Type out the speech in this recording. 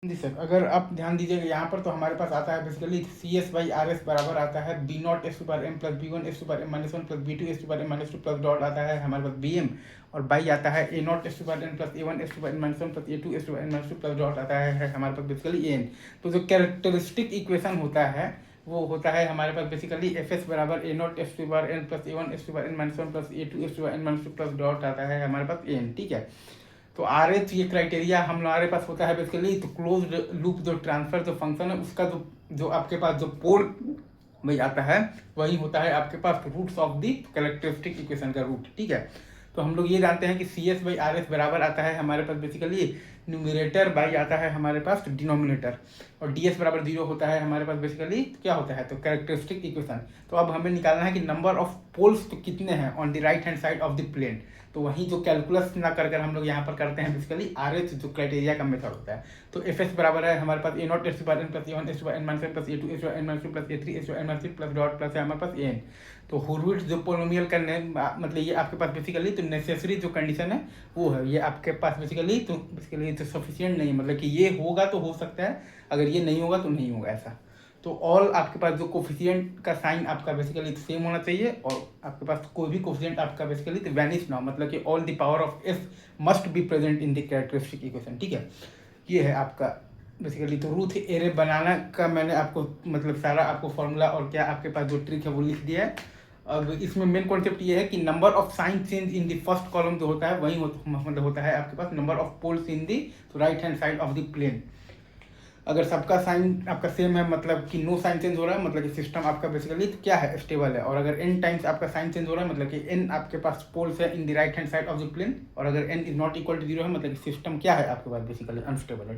जी sir, अगर आप ध्यान दीजिएगा यहाँ पर तो हमारे पास आता है basically C S by R S बराबर आता है B not S to power M plus B one S to power M minus one plus B two S to power M minus two plus dot आता है हमारे पास B M, और by आता है A not S to power N plus A one S to power N minus one plus A two S to power N minus two plus dot आता है हमारे पास बेसिकली ए एन। तो जो characteristic equation होता है वो होता है हमारे पास बेसिकली एफ एस बराबर A not S to power N plus A one S to power N minus one plus A two S to power N minus two plus dot आता है हमारे पास ए एन। ठीक है, तो R H ये criteria हमारे पास होता है बेसिकली, तो क्लोज लूप जो ट्रांसफर जो फंक्शन है उसका जो आपके पास जो पोल में आता है वही होता है आपके पास roots of the characteristic equation का रूट। ठीक है, तो हम लोग ये जानते हैं कि C S by R S बराबर आता है हमारे पास बेसिकली न्यूमिनेटर बाई आता है हमारे पास डिनोमिनेटर, और डी एस बराबर 0 होता है हमारे पास बेसिकली क्या होता है तो कैरेक्टरिस्टिक इक्वेशन। तो अब हमें निकालना है कि नंबर ऑफ पोल्स तो कितने हैं on the right hand side of the plane. तो वहीं जो कैलकुलस ना कर हम लोग यहाँ पर करते हैं बेसिकली आर एच जो क्राइटेरिया का मेथड होता है। तो एफ एस बराबर है हमारे पास A not S to power N plus A one S to power N minus one plus A two S to N minus two plus A three S to N minus three plus dot plus है हमारे पास A N. तो हॉर्विट्ज़ जो polynomial का मतलब ये आपके पास basically तो नेसेसरी जो कंडीशन है वो है ये आपके पास बेसिकली तो सफिशिएंट नहीं है, मतलब कि ये होगा तो हो सकता है, अगर ये नहीं होगा तो नहीं होगा ऐसा। तो ऑल आपके पास जो कोफिशिएंट का साइन आपका बेसिकली सेम होना चाहिए, और आपके पास कोई भी कोफिशिएंट आपका बेसिकली तो वैनिश ना हो, मतलब कि all the power of S must be present in the characteristic equation. ठीक है, ये है आपका बेसिकली तो रूट एरे बनाना का मैंने आपको मतलब सारा आपको फॉर्मूला और क्या आपके पास जो ट्रिक है वो लिख दिया है। अब इसमें मेन कॉन्सेप्ट ये है कि number of sign change in the first column जो होता है वही मतलब होता है आपके पास number of poles in the right hand side of the plane. अगर सबका साइन आपका सेम है मतलब कि नो साइन चेंज हो रहा है मतलब कि सिस्टम आपका बेसिकली तो क्या है स्टेबल है, और अगर n टाइम्स आपका साइन चेंज हो रहा है मतलब कि n आपके पास पोल्स है in the right hand side of the plane, और अगर n is not equal to 0 है मतलब कि सिस्टम क्या है आपके पास बेसिकली अनस्टेबल है। ठीक है।